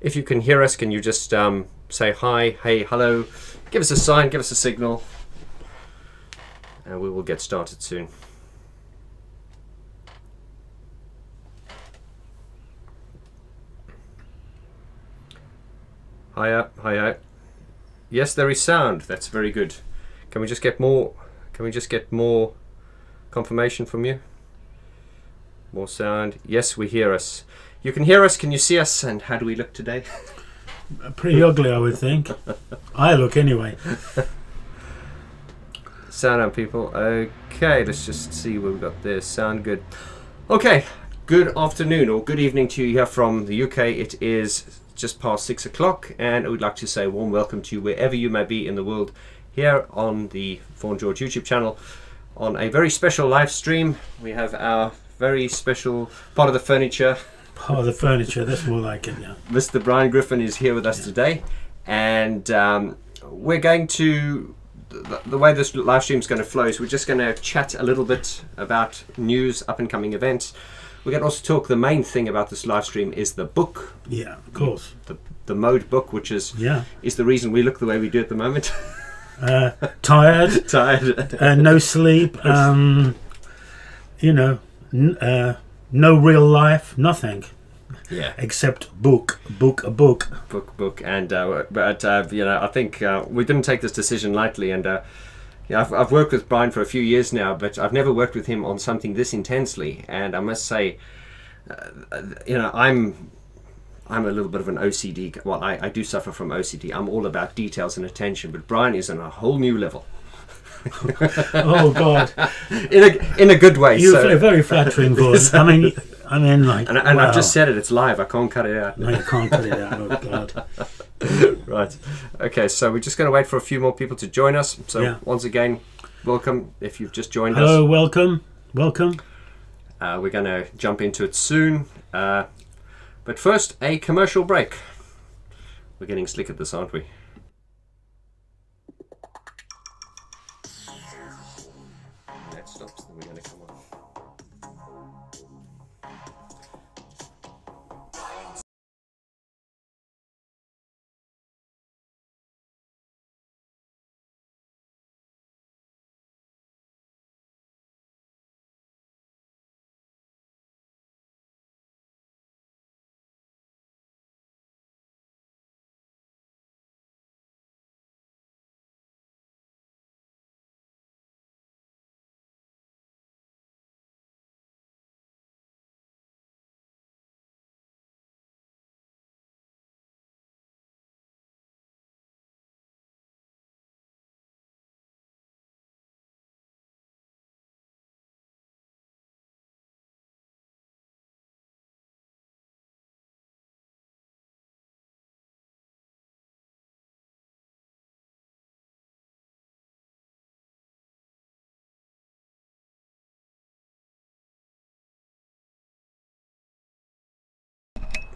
If you can hear us, can you just say hi, hey, hello, give us a sign, give us a signal, and we will get started soon. Hiya, hiya. Yes, there is sound. That's very good. Can we just get more? Can we just get more confirmation from you? More sound. Yes, we hear us. You can hear us. Can you see us? And how do we look today? Pretty ugly, I would think. I look anyway. Sound on, people. Okay, let's just see what we've got there. Sound good. Okay, good afternoon or good evening to you here from the UK. It is just past 6 o'clock, and I would like to say a warm welcome to you wherever you may be in the world here on the Vaughan George YouTube channel on a very special live stream. We have our very special part of the furniture. Part of the furniture, that's more like it, yeah. Mr. Brian Griffin is here with us today, and we're going to, the way this live stream is going to flow is we're just going to chat a little bit about news, up and coming events. We can also talk, the main thing about this live stream is the book. Yeah, of course. The Mode book, which is the reason we look the way we do at the moment. Tired. Tired. No sleep. No real life. Nothing. Yeah. Except book. And I think we didn't take this decision lightly, and I've worked with Brian for a few years now, but I've never worked with him on something this intensely. And I must say, I'm a little bit of an OCD. Well, I do suffer from OCD. I'm all about details and attention, but Brian is on a whole new level. Oh God! In a good way. You're very flattering, voice. I mean, like. And wow. I've just said it. It's live. I can't cut it out. No, you can't cut it out. Oh God. Right. Okay. So we're just going to wait for a few more people to join us. So once again, welcome if you've just joined us. Hello. Welcome. We're going to jump into it soon. But first, a commercial break. We're getting slick at this, aren't we? That stops, then we're going to come on.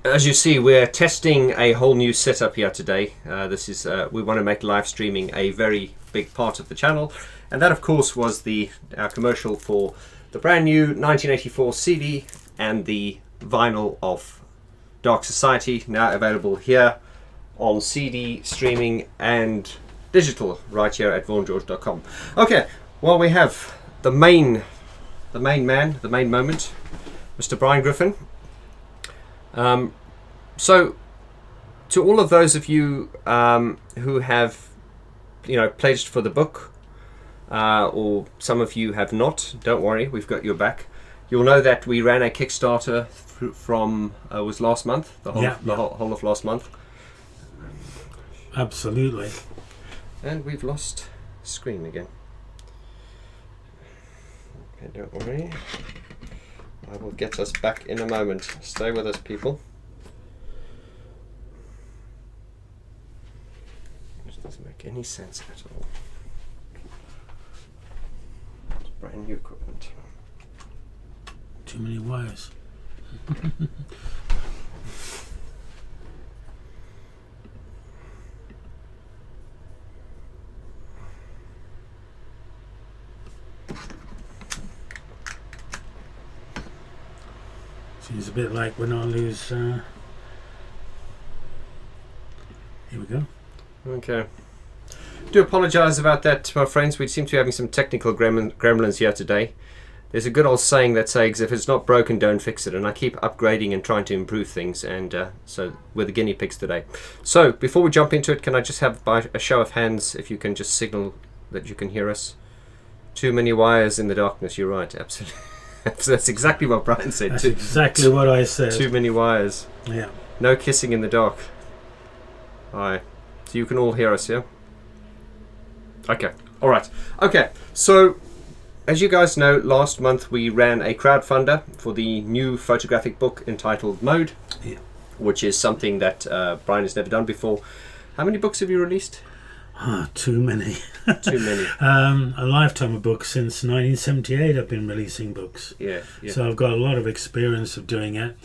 As you see, we're testing a whole new setup here today. This is we want to make live streaming a very big part of the channel, and that of course was our commercial for the brand new 1984 CD and the vinyl of Dark Society, now available here on CD, streaming and digital right here at vaughangeorge.com. Okay, well, we have the main moment, Mr. Brian Griffin. So to all of those of you who have pledged for the book, or some of you have not, don't worry, we've got your back. You'll know that we ran a Kickstarter from was last month, the whole of last month. Absolutely. And we've lost screen again. Okay, don't worry, I will get us back in a moment. Stay with us, people. This doesn't make any sense at all. It's brand new equipment. Too many wires. Seems a bit like when I lose we go. Okay. Do apologise about that, my friends. We seem to be having some technical gremlins here today. There's a good old saying that says, if it's not broken, don't fix it. And I keep upgrading and trying to improve things. And so we're the guinea pigs today. So before we jump into it, can I just have by a show of hands, if you can just signal that you can hear us? Too many wires in the darkness. You're right. Absolutely. That's exactly what Brian said. That's exactly what I said. Too many wires. Yeah. No kissing in the dark. Aye. So you can all hear us, yeah? Okay. All right. Okay. So, as you guys know, last month we ran a crowdfunder for the new photographic book entitled Mode, which is something that Brian has never done before. How many books have you released? Too many. Too many. A lifetime of books. Since 1978 I've been releasing books. Yeah. So I've got a lot of experience of doing it.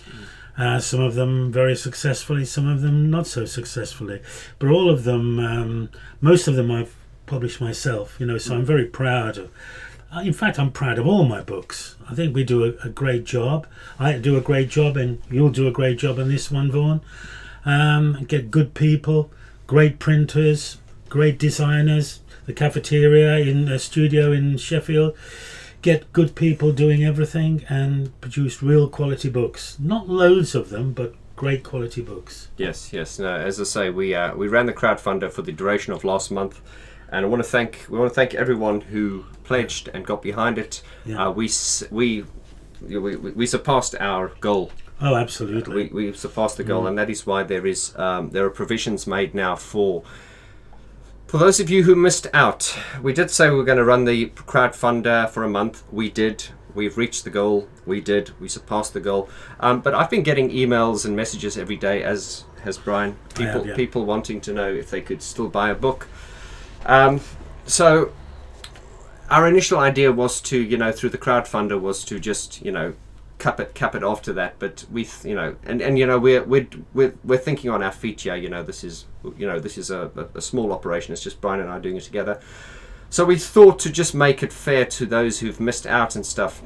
Some of them very successfully, some of them not so successfully. But all of them, most of them I've published myself, so I'm very proud of. In fact, I'm proud of all my books. I think we do a great job. I do a great job, and you'll do a great job on this one, Vaughan. Get good people, great printers, great designers, the cafeteria in the studio in Sheffield. Get good people doing everything and produce real quality books. Not loads of them, but great quality books. Yes. No, as I say, we ran the crowdfunder for the duration of last month. And we want to thank everyone who pledged and got behind it. Yeah. We surpassed our goal. Oh, absolutely. We surpassed the goal, and that is why there are provisions made now for those of you who missed out. We did say we were going to run the crowdfunder for a month. We did. We've reached the goal. We surpassed the goal. But I've been getting emails and messages every day, as has Brian. People wanting to know if they could still buy a book. So our initial idea was to, through the crowdfunder, was to just, cap it after that. But we're thinking on our feet here. This is a small operation. It's just Brian and I doing it together. So we thought to just make it fair to those who've missed out and stuff.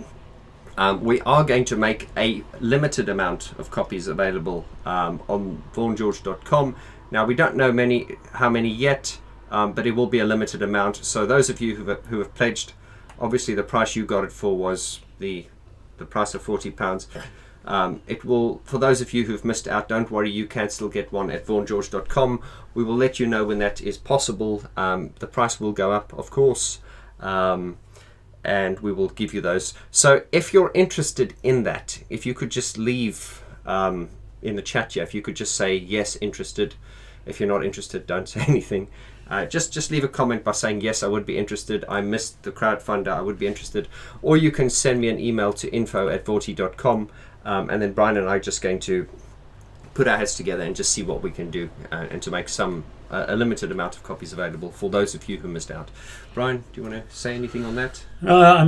We are going to make a limited amount of copies available on vaughangeorge.com. Now we don't know how many yet. But it will be a limited amount. So those of you who have pledged, obviously the price you got it for was the price of £40. It will, for those of you who've missed out, don't worry, you can still get one at vaughangeorge.com. We will let you know when that is possible. The price will go up, of course, and we will give you those. So if you're interested in that, if you could just leave in the chat here, if you could just say yes, interested. If you're not interested, don't say anything. Just leave a comment by saying, yes, I would be interested. I missed the crowdfunder. I would be interested. Or you can send me an email to info@vaughty.com. And then Brian and I are just going to put our heads together and just see what we can do and to make a limited amount of copies available for those of you who missed out. Brian, do you want to say anything on that? I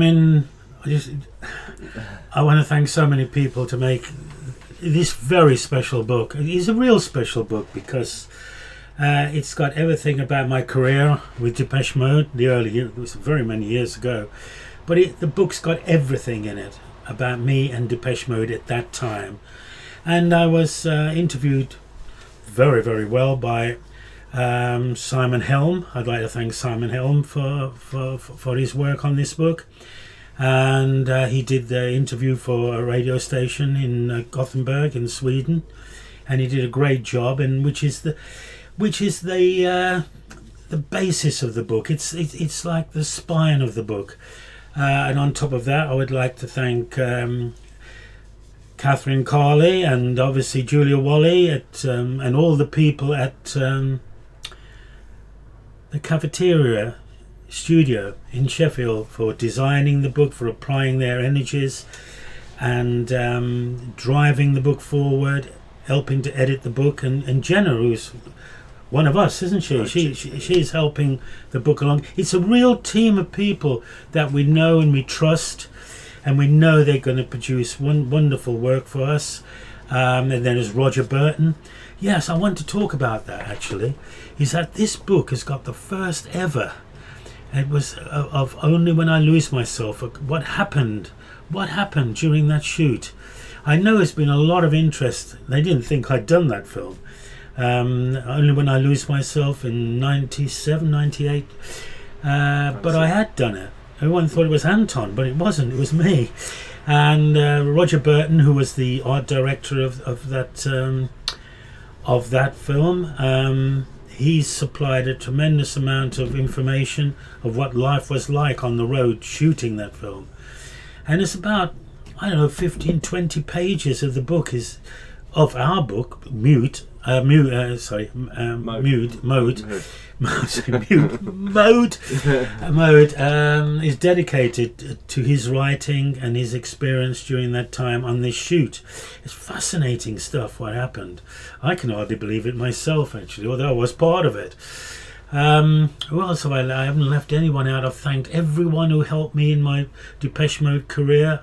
want to thank so many people to make this very special book. It is a real special book because it's got everything about my career with Depeche Mode. It was very many years ago, but the book's got everything in it about me and Depeche Mode at that time. And I was interviewed very, very well by Simon Helm. I'd like to thank Simon Helm for his work on this book. And he did the interview for a radio station in Gothenburg in Sweden, and he did a great job. And which is the basis of the book. It's like the spine of the book. And on top of that, I would like to thank Catherine Carley and obviously Julia Wally and all the people at the cafeteria studio in Sheffield for designing the book, for applying their energies and driving the book forward, helping to edit the book, and Jenna, who's one of us, isn't she? She's helping the book along. It's a real team of people that we know and we trust, and we know they're going to produce wonderful work for us. And then there's Roger Burton. Yes, I want to talk about that actually. Is that this book has got the first ever. It was of Only When I Lose Myself. What happened during that shoot? I know there's been a lot of interest. They didn't think I'd done that film, Only when I lose myself in 97, 98. But I had done it. Everyone thought it was Anton, but it wasn't. It was me. And Roger Burton, who was the art director of that film, he supplied a tremendous amount of information of what life was like on the road shooting that film. And it's about, I don't know, 15, 20 pages of the book of our book, Mode, is dedicated to his writing and his experience during that time on this shoot. It's fascinating stuff what happened. I can hardly believe it myself, actually, although I was part of it. Who else have I haven't left anyone out. I've thanked everyone who helped me in my Depeche Mode career.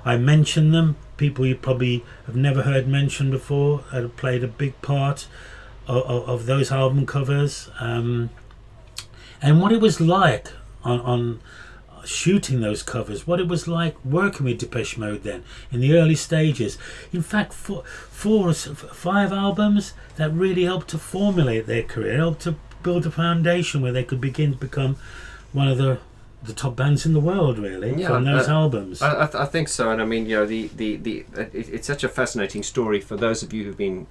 I mentioned them, people you probably have never heard mentioned before, that have played a big part of those album covers, and what it was like on shooting those covers, what it was like working with Depeche Mode then in the early stages. In fact, 4 or 5 albums that really helped to formulate their career, helped to build a foundation where they could begin to become one of the top bands in the world, really, from those albums. I think so, and I mean, it's such a fascinating story for those of you who've been,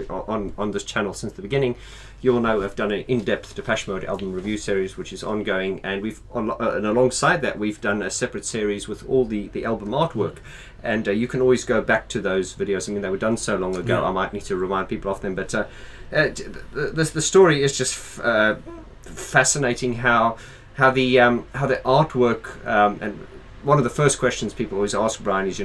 on this channel since the beginning. You'll know I've done an in-depth Depeche Mode album review series, which is ongoing, and and alongside that, we've done a separate series with all the album artwork, and you can always go back to those videos. I mean, they were done so long ago. I might need to remind people of them, but the story is just fascinating. How the artwork, and one of the first questions people always ask Brian is,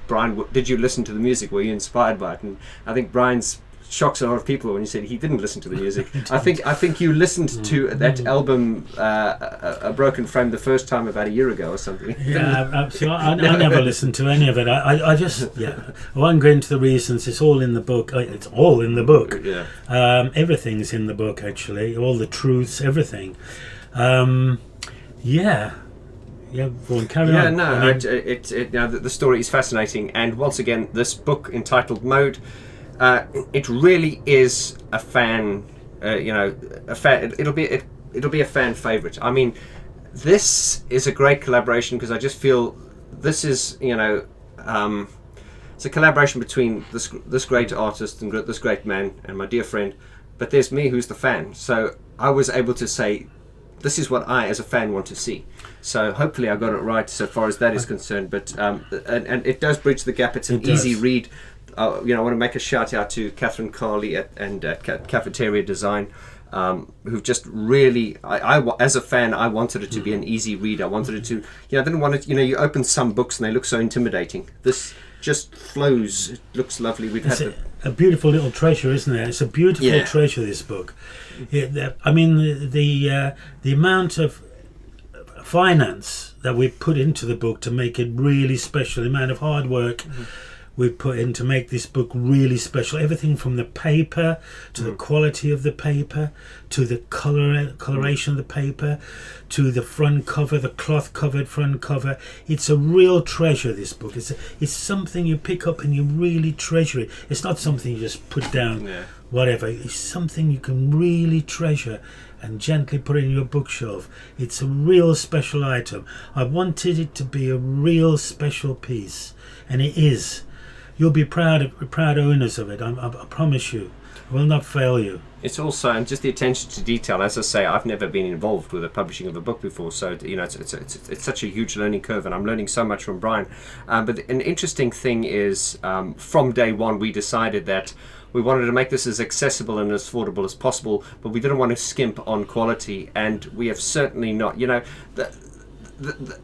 Brian, did you listen to the music? Were you inspired by it? And I think Brian's shocks a lot of people when he said he didn't listen to the music. I think you listened to that album, A Broken Frame, the first time about a year ago or something. Yeah, absolutely. I never listened to any of it. I just, I won't go into the reasons. It's all in the book. It's all in the book. Yeah. Everything's in the book, actually. All the truths, everything. Go on, carry on. The story is fascinating, and once again, this book entitled Mode, it really is a fan. It'll be a fan favorite. I mean, this is a great collaboration because I just feel this is it's a collaboration between this great artist and this great man and my dear friend, but there's me who's the fan. So I was able to say, this is what I, as a fan, want to see. So hopefully I got it right so far as that is concerned. But and it does bridge the gap. It's an easy read. I want to make a shout out to Catherine Carley and Cafeteria Design, who've just really. I as a fan, I wanted it to be an easy read. I wanted it to. I didn't want it. You open some books and they look so intimidating. This just flows. It looks lovely. It's a beautiful little treasure, isn't it? It's a beautiful treasure, this book. I mean, the amount of finance that we put into the book to make it really special, the amount of hard work we put in to make this book really special, everything from the paper to the quality of the paper to the coloration of the paper to the front cover, the cloth covered front cover. It's a real treasure, this book. It's something you pick up and you really treasure it. It's not something you just put down whatever. It's something you can really treasure and gently put in your bookshelf. It's a real special item. I wanted it to be a real special piece, and it is. You'll be proud owners of it. I promise you. I will not fail you. It's also, and just the attention to detail. As I say, I've never been involved with the publishing of a book before, so it's such a huge learning curve, and I'm learning so much from Brian. But an interesting thing is, from day one, we decided that we wanted to make this as accessible and as affordable as possible, but we didn't want to skimp on quality, and we have certainly not.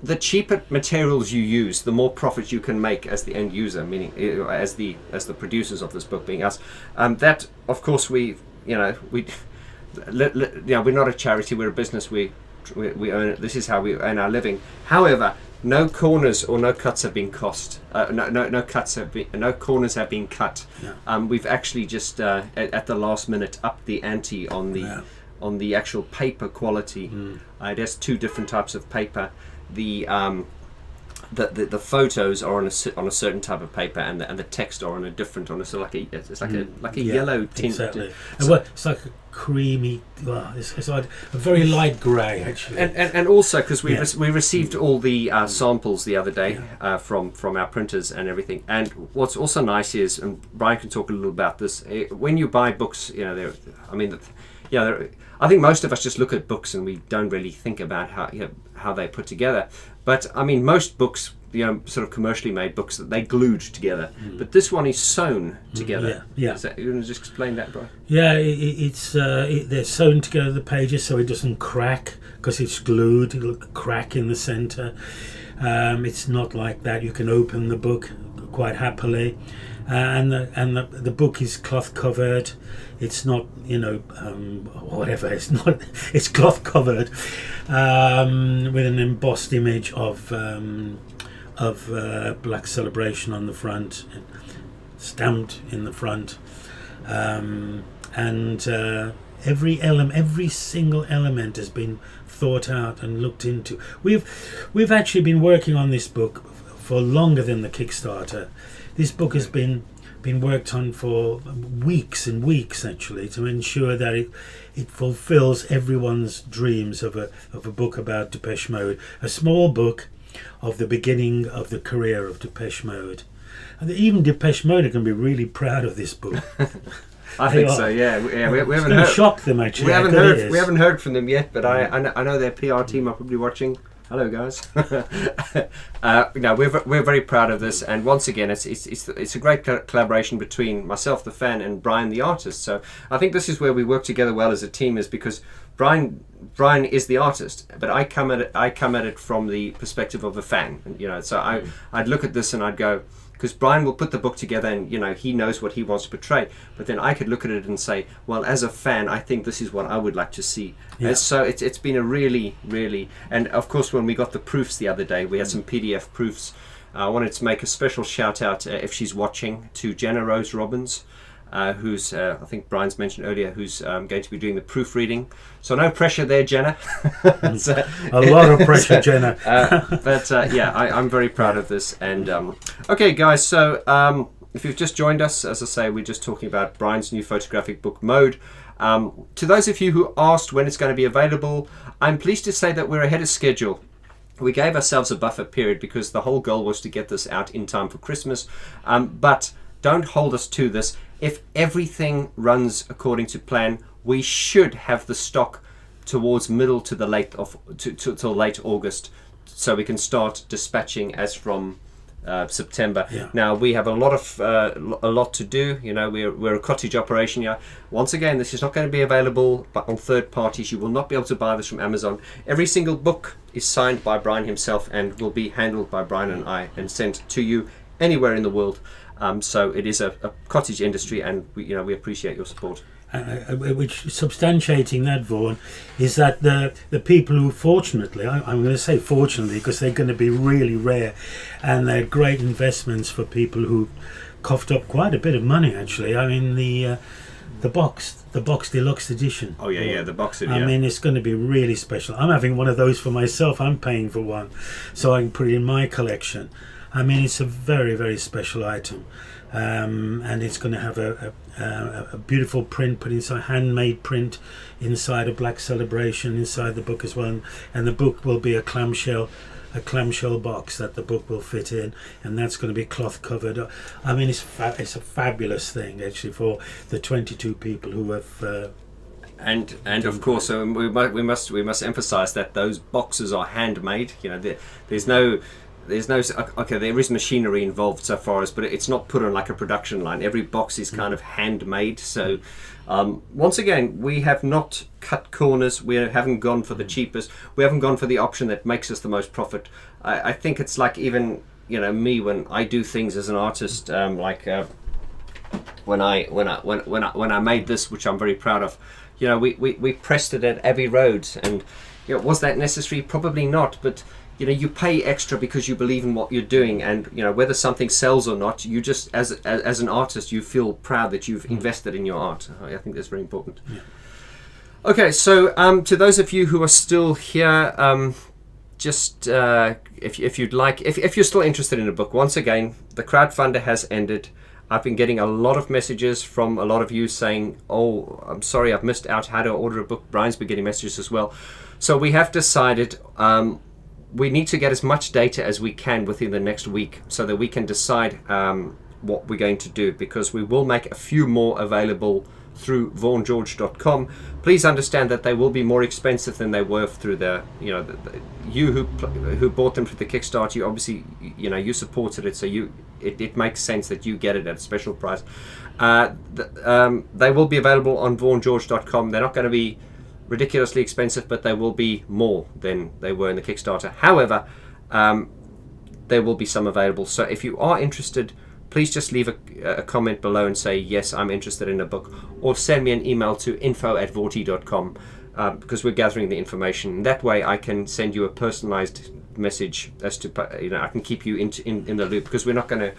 The cheaper materials you use, the more profit you can make as the end user, meaning as the producers of this book, being us. That, of course, we're not a charity. We're a business. We own it. This is how we earn our living. However, no corners or no cuts have been no corners have been cut. Yeah. We've actually just at the last minute upped the ante on the actual paper quality. It has 2 different types of paper. The the photos are on a certain type of paper, and the text are on a different, on a sort of like a yellow tint. Exactly. So, It's like a creamy, it's like a very light grey actually. and also because we received all the samples the other day from our printers and everything. And what's also nice is, and Brian can talk a little about this, when you buy books, I think most of us just look at books and we don't really think about how they put together. But I mean, most books, sort of commercially made books, that they glued together. But this one is sewn together. Yeah. You want to just explain that, Brian? Yeah, they're sewn together, the pages, so it doesn't crack because it's glued. It'll crack in the centre. It's not like that. You can open the book quite happily. And the book is cloth covered. It's not, whatever. It's not. It's cloth covered with an embossed image of Black Celebration on the front, stamped in the front, and every single element has been thought out and looked into. We've actually been working on this book for longer than the Kickstarter. This book has been worked on for weeks and weeks actually, to ensure that it fulfills everyone's dreams of a book about Depeche Mode, a small book of the beginning of the career of Depeche Mode. And even Depeche Mode are going to be really proud of this book. I think so. Yeah. We haven't heard. Shock them actually. We haven't heard from them yet, but I know their PR team are probably watching. Hello, guys. We're very proud of this, and once again, it's a great collaboration between myself, the fan, and Brian, the artist. So I think this is where we work together well as a team, is because Brian is the artist, but I come at it from the perspective of a fan. So I'd look at this and I'd go, because Brian will put the book together and he knows what he wants to portray, but then I could look at it and say, well, as a fan, I think this is what I would like to see. Yeah. And so it's been a really, and of course when we got the proofs the other day, we had some PDF proofs. I wanted to make a special shout out, if she's watching, to Jenna Rose Robbins, who's I think Brian's mentioned earlier, who's going to be doing the proofreading. So no pressure there, Jenna. A lot of pressure, Jenna. I'm very proud of this. And okay, guys. So if you've just joined us, as I say, we're just talking about Brian's new photographic book, Mode. To those of you who asked when it's going to be available, I'm pleased to say that we're ahead of schedule. We gave ourselves a buffer period because the whole goal was to get this out in time for Christmas. But don't hold us to this. If everything runs according to plan, we should have the stock towards middle to the late till late August, so we can start dispatching as from September. Yeah. Now we have a lot to do. We're a cottage operation here. Once again, this is not going to be available on third parties. You will not be able to buy this from Amazon. Every single book is signed by Brian himself and will be handled by Brian and I and sent to you anywhere in the world. So it is a cottage industry, and we appreciate your support. Which substantiating that, Vaughan, is that the people who fortunately, I'm going to say fortunately because they're going to be really rare, and they're great investments for people who coughed up quite a bit of money actually. I mean the box deluxe edition. Oh yeah, the box edition. I mean, it's going to be really special. I'm having one of those for myself. I'm paying for one so I can put it in my collection. I mean, it's a very, very special item, and it's going to have a beautiful print put inside, handmade print inside a Black Celebration inside the book as well, and the book will be a clamshell box that the book will fit in, and that's going to be cloth covered. I mean, it's a fabulous thing actually for the 22 people who have. And of course, we must emphasize that those boxes are handmade. There is machinery involved so far as, but it's not put on like a production line. Every box is kind of handmade. So once again, we have not cut corners. We haven't gone for the cheapest. We haven't gone for the option that makes us the most profit. I think it's like even me when I do things as an artist, when I made this, which I'm very proud of. We pressed it at Abbey Road, and was that necessary? Probably not, but. You pay extra because you believe in what you're doing, and whether something sells or not, you just as an artist you feel proud that you've invested in your art. I think that's very important. Yeah. Okay, so to those of you who are still here, just if you'd like, if you're still interested in a book, once again, the crowdfunder has ended. I've been getting a lot of messages from a lot of you saying, oh, I'm sorry, I've missed out how to order a book. Brian's been getting messages as well. So we have decided we need to get as much data as we can within the next week so that we can decide what we're going to do, because we will make a few more available through vaughngeorge.com. Please understand that they will be more expensive than they were through you who bought them through the Kickstarter. You obviously, you supported it, so it makes sense that you get it at a special price. They will be available on vaughngeorge.com. They're not going to be ridiculously expensive, but they will be more than they were in the Kickstarter. However, there will be some available. So if you are interested, please just leave a comment below and say, yes, I'm interested in a book, or send me an email to info@vorti.com, because we're gathering the information. That way I can send you a personalized message as to, I can keep you in the loop, because we're not going to,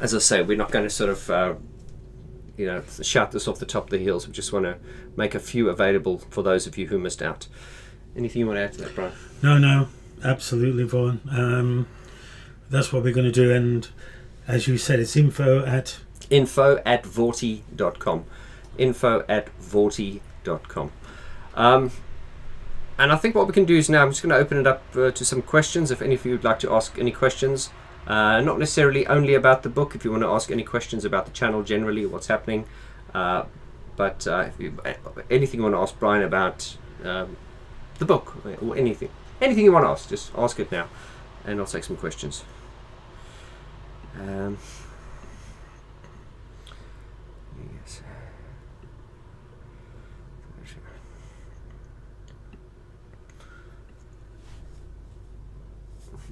as I say, we're not going to sort of, shout this off the top of the hills. We just want to make a few available for those of you who missed out. Anything you want to add to that, Brian? No, absolutely, Vaughan. That's what we're going to do, and as you said, it's info@vorti.com. info@vorti.com. And I think what we can do is now I'm just going to open it up to some questions. If any of you would like to ask any questions, not necessarily only about the book. If you want to ask any questions about the channel generally, what's happening, but anything you want to ask Brian about the book, or anything you want to ask, just ask it now, and I'll take some questions. Yes.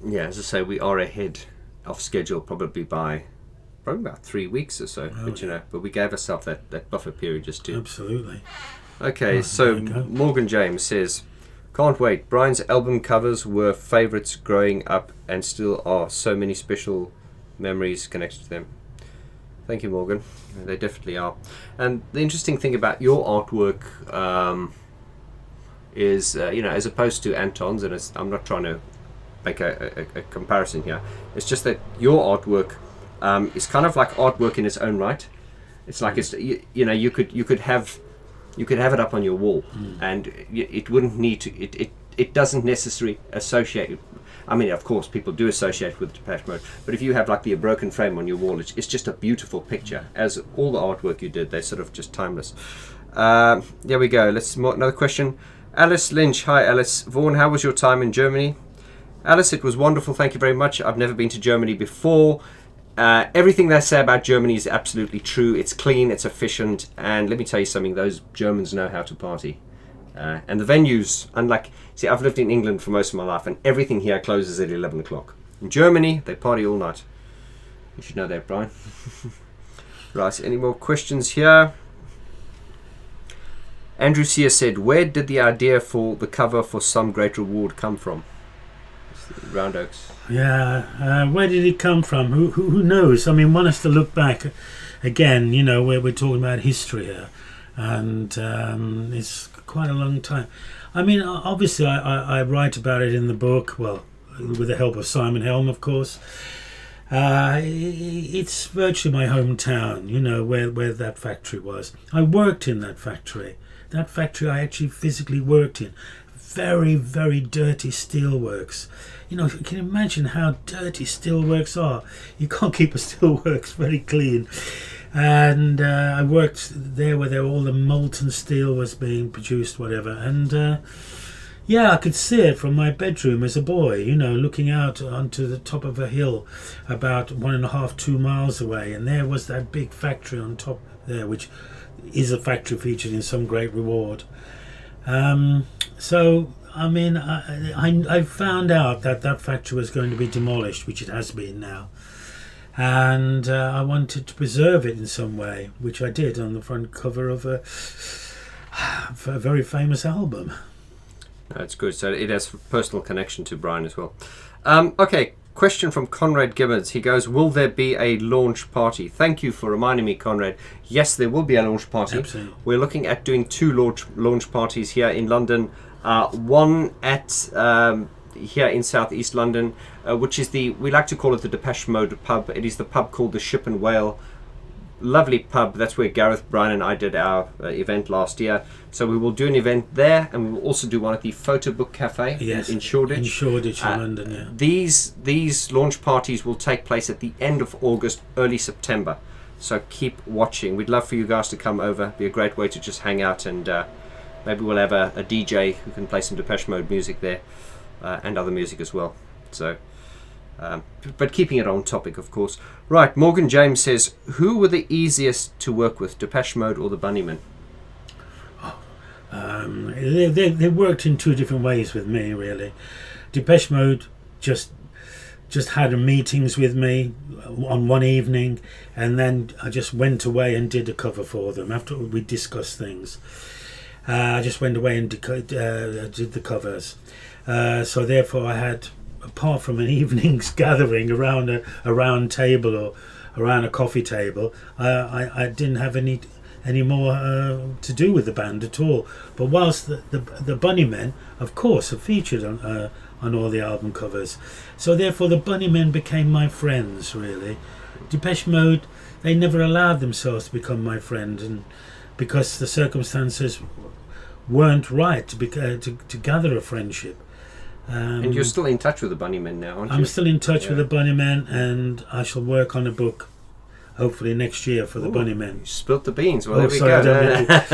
Yeah, as I say, we are ahead of schedule, probably about 3 weeks or so. But we gave ourselves that buffer period just to. Absolutely. Okay, so Morgan James says, can't wait. Brian's album covers were favourites growing up and still are. So many special memories connected to them. Thank you, Morgan. They definitely are. And the interesting thing about your artwork is, as opposed to Anton's, and I'm not trying to make a comparison here. It's just that your artwork is kind of like artwork in its own right. It's like you could have it up on your wall, and it wouldn't need to. It doesn't necessarily associate. I mean, of course, people do associate with Depeche Mode, but if you have like the broken frame on your wall, it's just a beautiful picture. As all the artwork you did, they're sort of just timeless. There we go. Another question. Alice Lynch. Hi, Alice. Vaughan, how was your time in Germany? Alice, it was wonderful. Thank you very much. I've never been to Germany before. Everything they say about Germany is absolutely true. It's clean, it's efficient, and let me tell you something, those Germans know how to party. And the venues, I've lived in England for most of my life, and everything here closes at 11 o'clock. In Germany, they party all night. You should know that, Brian. Right, any more questions here? Andrew Sear said, where did the idea for the cover for Some Great Reward come from? Round Oaks. Yeah, where did it come from? Who knows? I mean, one has to look back again, where we're talking about history here, and it's quite a long time. I mean, obviously I write about it in the book, well, with the help of Simon Helm, of course. It's virtually my hometown, where that factory was. I worked in that factory. That factory I actually physically worked in. Very, very dirty steelworks. You can imagine how dirty steelworks are. You can't keep a steelworks very clean. And I worked there where all the molten steel was being produced, whatever. And I could see it from my bedroom as a boy, looking out onto the top of a hill about 1.5-2 miles away. And there was that big factory on top there, which is a factory featured in Some Great Reward. So, I mean, I found out that factory was going to be demolished, which it has been now. And I wanted to preserve it in some way, which I did on the front cover of a very famous album. That's good. So it has a personal connection to Brian as well. Okay, question from Conrad Gibbons. He goes, will there be a launch party? Thank you for reminding me, Conrad. Yes, there will be a launch party. Absolutely. We're looking at doing 2 launch parties here in London. One at here in Southeast London, which is we like to call it the Depeche Mode pub. It is the pub called the Ship and Whale. Lovely pub. That's where Gareth, Brian and I did our event last year. So we will do an event there, and we will also do one at the Photo Book Cafe in Shoreditch. In Shoreditch, in London, yeah. These launch parties will take place at the end of August, early September. So keep watching. We'd love for you guys to come over. It'd be a great way to just hang out, and maybe we'll have a DJ who can play some Depeche Mode music there, and other music as well. So, but keeping it on topic, of course. Right, Morgan James says, who were the easiest to work with, Depeche Mode or the Bunnymen? They worked in two different ways with me, really. Depeche Mode just had meetings with me on one evening, and then I just went away and did a cover for them after we discussed things. I just went away and did the covers. So therefore I had, apart from an evening's gathering around a round table or around a coffee table, I didn't have any more to do with the band at all. But whilst the Bunnymen, of course, are featured on all the album covers, so therefore the Bunnymen became my friends, really. Depeche Mode, they never allowed themselves to become my friend, and because the circumstances weren't right to gather a friendship. And you're still in touch with the Bunnymen now, aren't you? I'm still in touch with the Bunnymen, and I shall work on a book hopefully next year for the Bunnymen. You spilt the beans. Well, there we go.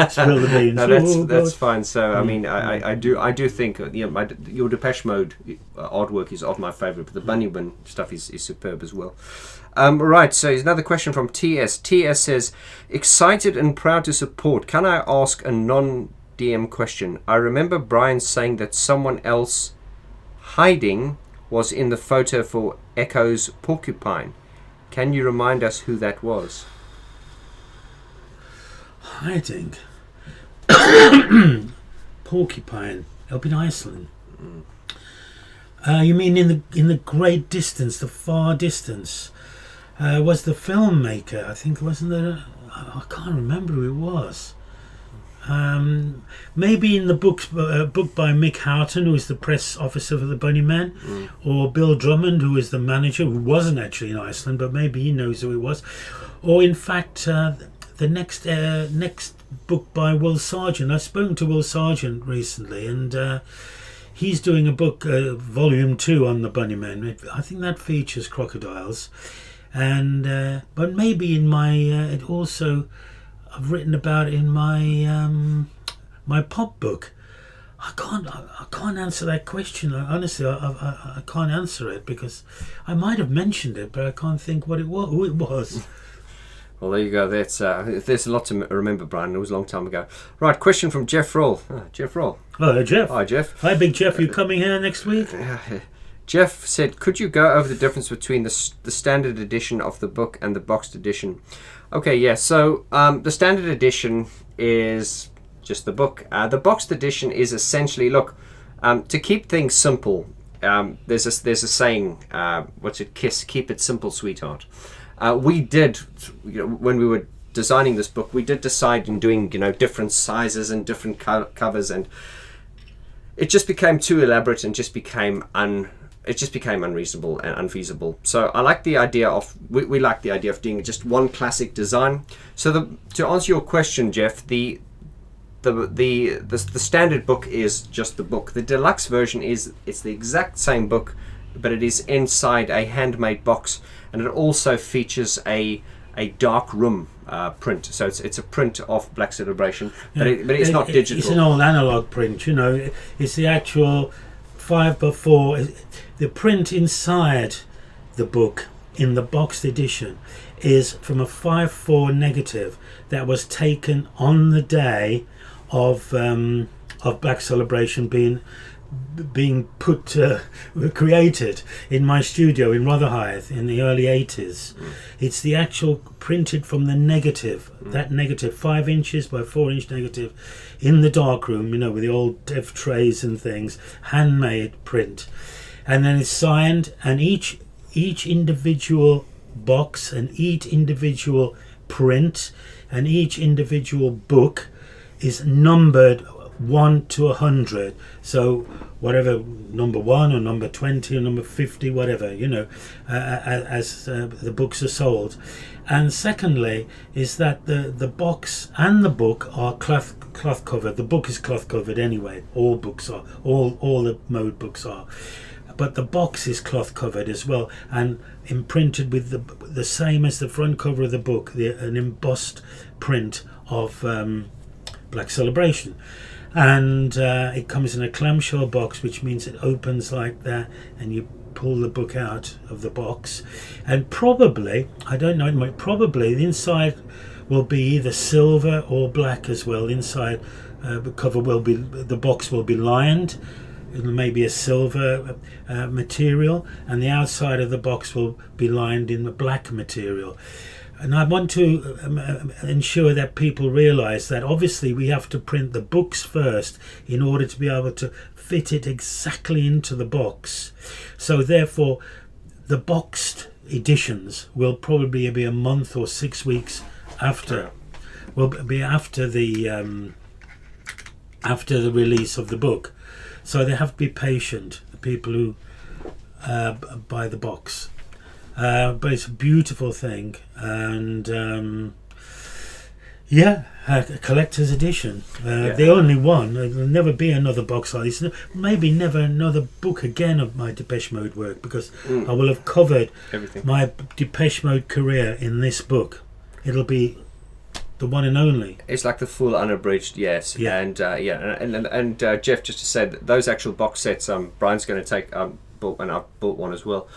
Spill the beans. No, that's fine. So I mean, I do think your Depeche Mode artwork is of my favourite, but the Bunnymen stuff is superb as well. Right, so here's another question from TS. TS says, excited and proud to support. Can I ask a non-DM question? I remember Brian saying that someone else hiding was in the photo for Echo's Porcupine. Can you remind us who that was? Hiding? Porcupine up in Iceland. You mean in the great distance, the far distance? Was the filmmaker, I think, wasn't there? I can't remember who it was. Maybe in the book by Mick Houghton, who is the press officer for the Bunnymen, or Bill Drummond, who is the manager, who wasn't actually in Iceland, but maybe he knows who it was. Or in fact, the next book by Will Sargent. I've spoken to Will Sargent recently, and he's doing a book, volume 2 on the Bunnymen. I think that features crocodiles, and but maybe in my it also. I've written about it in my my pop book. I can't answer that question. Honestly, I can't answer it because I might have mentioned it, but I can't think who it was. Well, there you go. There's a lot to remember, Brian. It was a long time ago. Right, question from Jeff Roll. Jeff Roll. Oh, Jeff. Hi, Jeff. Hi, Big Jeff. You coming here next week? Jeff said, could you go over the difference between the standard edition of the book and the boxed edition? Okay, yeah, so the standard edition is just the book. The boxed edition is essentially, look, to keep things simple, there's a saying, what's it, KISS, keep it simple, sweetheart. We did, when we were designing this book, we did decide in doing, different sizes and different covers, and it just became too elaborate and just became unreasonable and unfeasible. So I like the idea of we like the idea of doing just one classic design. So to answer your question, Jeff, the standard book is just the book. The deluxe version it's the exact same book, but it is inside a handmade box, and it also features a dark room print. So it's a print of Black Celebration, but it's not digital. It's an old analog print. It's the actual 5x4. The print inside the book in the boxed edition is from a 5x4 negative that was taken on the day of Black Celebration being created in my studio in Rotherhithe in the early 80s. It's the actual printed from the negative, that negative 5 inches by 4 inch negative in the darkroom, with the old dev trays and things, handmade print. And then it's signed, and each individual box and each individual print and each individual book is numbered 1 to 100. So whatever, number 1 or number 20 or number 50, whatever, as the books are sold. And secondly is that the box and the book are cloth covered. The book is cloth covered anyway. All books are, all the Mode books are. But the box is cloth covered as well, and imprinted with the same as the front cover of the book, an embossed print of Black Celebration. And it comes in a clamshell box, which means it opens like that, and you pull the book out of the box. And probably, I don't know, probably the inside will be either silver or black as well. Inside the cover will be, the box will be lined. It may be a silver material, and the outside of the box will be lined in the black material. And I want to ensure that people realise that obviously we have to print the books first in order to be able to fit it exactly into the box. So therefore the boxed editions will probably be a month or 6 weeks after, will be after the release of the book. So they have to be patient, the people who buy the box. But it's a beautiful thing, and a collector's edition. The only one. There'll never be another box like this. Maybe never another book again of my Depeche Mode work, because I will have covered everything. My Depeche Mode career in this book. It'll be the one and only. It's like the full unabridged, yes. Yeah. And Jeff, just to say that those actual box sets, Brian's going to take. Bought, and I've bought one as well.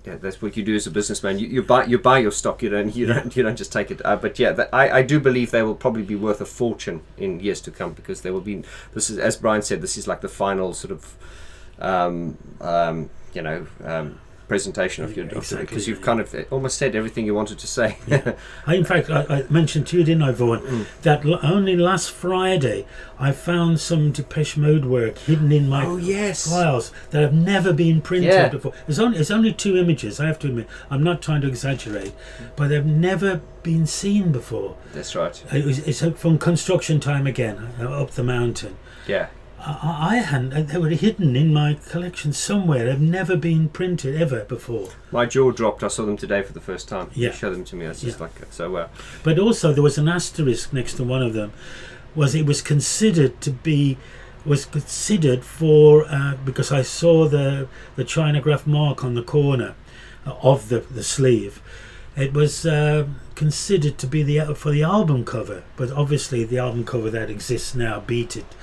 Yeah, that's what you do as a businessman. You buy your stock. You don't just take it. But yeah, I do believe they will probably be worth a fortune in years to come, because they will be. This is, as Brian said, this is like the final sort of presentation of your Exactly. because you've kind of almost said everything you wanted to say. Yeah. In fact, I mentioned to you, didn't I, Vaughan, that only last Friday I found some Depeche Mode work hidden in my files that have never been printed before. It's only 2 images, I have to admit. I'm not trying to exaggerate, but they've never been seen before. That's right. It's from construction time again, up the mountain. Yeah. I hadn't. They were hidden in my collection somewhere. They've never been printed ever before. My jaw dropped. I saw them today for the first time. Yeah. You showed them to me. I was just like, so. But also there was an asterisk next to one of them. It was considered for because I saw the Chinograph mark on the corner of the sleeve. It was considered to be for the album cover, but obviously the album cover that exists now beat it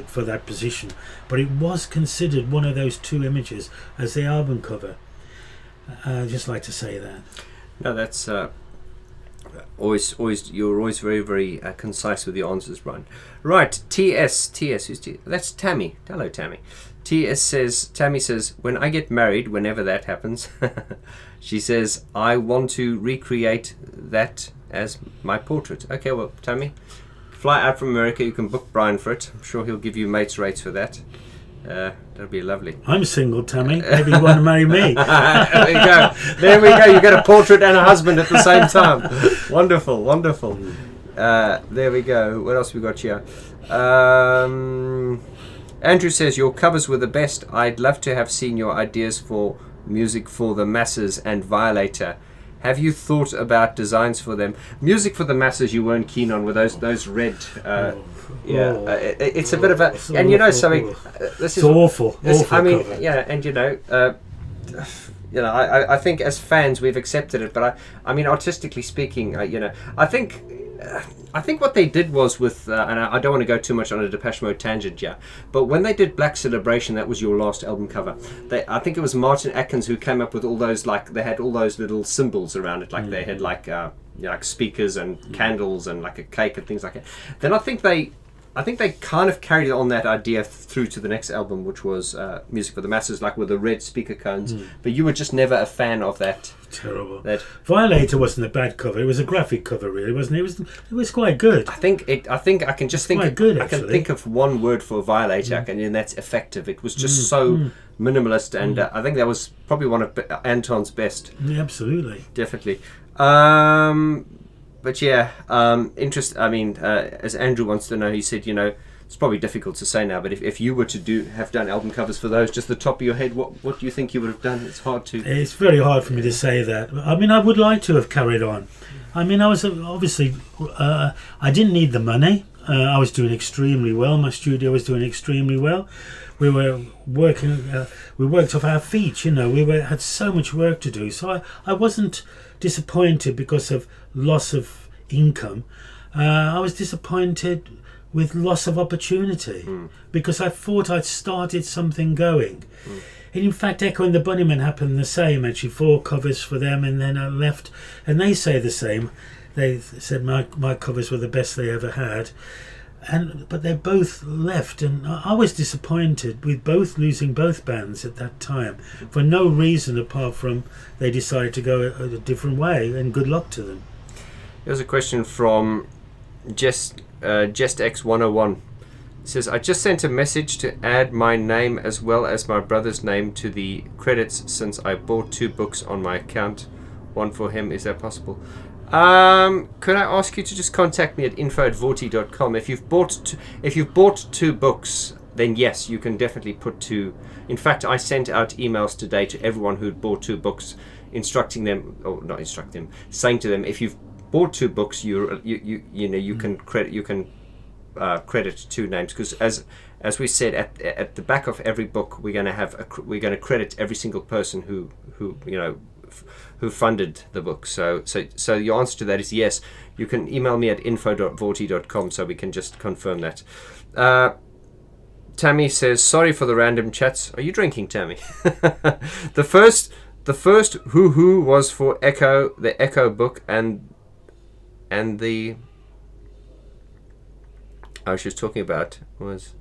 for that position. But it was considered one of those 2 images as the album cover. I'd just like to say that. No, that's always. You're always very, very concise with your answers, Brian. Right, TS. Who's T? That's Tammy. Hello, Tammy. Tammy says, when I get married, whenever that happens, she says, I want to recreate that as my portrait. Okay, well, Tammy, fly out from America. You can book Brian for it. I'm sure he'll give you mates rates for that. That'll be lovely. I'm single, Tammy. Maybe you want to marry me. There we go. You get a portrait and a husband at the same time. Wonderful. There we go. What else we got here? Andrew says, your covers were the best. I'd love to have seen your ideas for Music for the Masses and Violator. Have you thought about designs for them? Music for the Masses you weren't keen on with those red. It's a bit of a, and you know something. This is awful. I mean, cover. yeah, and I think as fans we've accepted it, but I mean, artistically speaking, I think what they did was with, and I don't want to go too much on a Depeche Mode tangent here, but when they did Black Celebration, that was your last album cover. I think it was Martin Atkins who came up with all those, like, they had all those little symbols around it, like they had like speakers and candles and like a cake and things like that. Then I think they kind of carried on that idea through to the next album, which was Music for the Masses, like with the red speaker cones. But you were just never a fan of that. Terrible. Violator wasn't a bad cover. It was a graphic cover, really, wasn't it? It was quite good. I think I can just think. I can think of one word for Violator, and that's effective. It was just so minimalist, and I think that was probably one of Anton's best. Yeah, absolutely. Definitely. But yeah, interest. I mean, as Andrew wants to know, he said, it's probably difficult to say now, but if you were to have done album covers for those, just the top of your head, what do you think you would have done? It's hard to... It's very hard for me to say that. I mean, I would like to have carried on. I mean, I was obviously... I didn't need the money. I was doing extremely well. My studio was doing extremely well. We were working... we worked off our feet, you know. We had so much work to do. So I wasn't disappointed because of loss of income. I was disappointed with loss of opportunity because I thought I'd started something going. And in fact, Echo and the Bunnymen happened the same. Actually, 4 covers for them, and then I left, and they say the same. They said my covers were the best they ever had, but they both left, and I was disappointed with losing both bands at that time for no reason apart from they decided to go a different way. And good luck to them. Here's a question from JustX101. It says, I just sent a message to add my name as well as my brother's name to the credits since I bought 2 books on my account. One for him. Is that possible? Could I ask you to just contact me at info@vorti.com. If you've bought 2 books, then yes, you can definitely put 2. In fact, I sent out emails today to everyone who'd bought 2 books, saying to them, if you've bought 2 books, you can credit 2 names, because as we said at the back of every book, we're going to credit every single person who funded the book. So your answer to that is yes. You can email me at info@vorti.com so we can just confirm that. Tammy says, sorry for the random chats. Are you drinking, Tammy? The first who was for Echo, the Echo book, and the she was talking about was...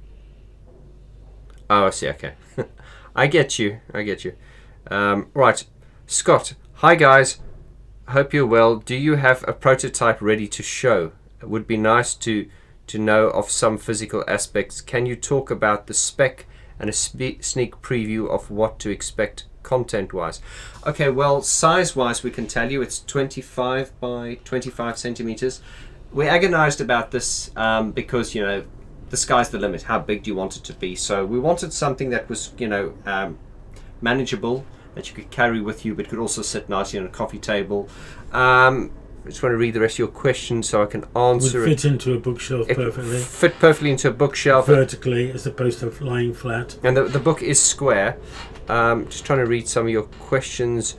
I see, okay. I get you. Right. Scott, hi guys. Hope you're well. Do you have a prototype ready to show? It would be nice to know of some physical aspects. Can you talk about the spec and a sneak preview of what to expect content-wise? Okay, well, size-wise, we can tell you it's 25 by 25 centimeters. We agonized about this because, the sky's the limit. How big do you want it to be? So we wanted something that was, manageable, that you could carry with you, but could also sit nicely on a coffee table. I just want to read the rest of your question so I can answer it. Would fit into a bookshelf perfectly. Fit perfectly into a bookshelf. Vertically, as opposed to lying flat. And the book is square. Just trying to read some of your questions.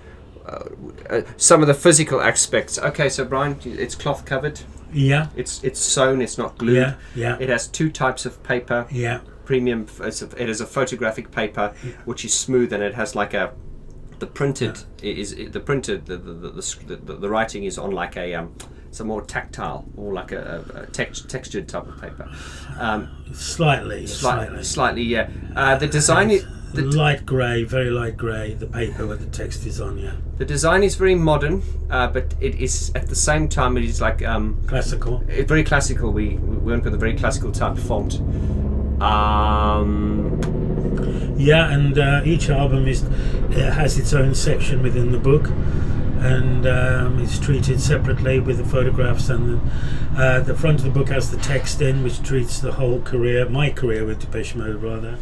Some of the physical aspects. Okay, so Brian, it's cloth covered. Yeah. It's sewn. It's not glued. Yeah. It has 2 types of paper. Yeah. Premium. It is a photographic paper, which is smooth, and it has like the writing is on like it's a more tactile, or like a textured type of paper. Slightly, yeah. The design is light grey, very light grey. The paper with the text is on. Yeah. The design is very modern, but it is at the same time it is like classical. It's very classical. We went with a very classical type font. Yeah, and each album has its own section within the book, and it's treated separately with the photographs, and the front of the book has the text in, which treats the whole career, my career with Depeche Mode rather.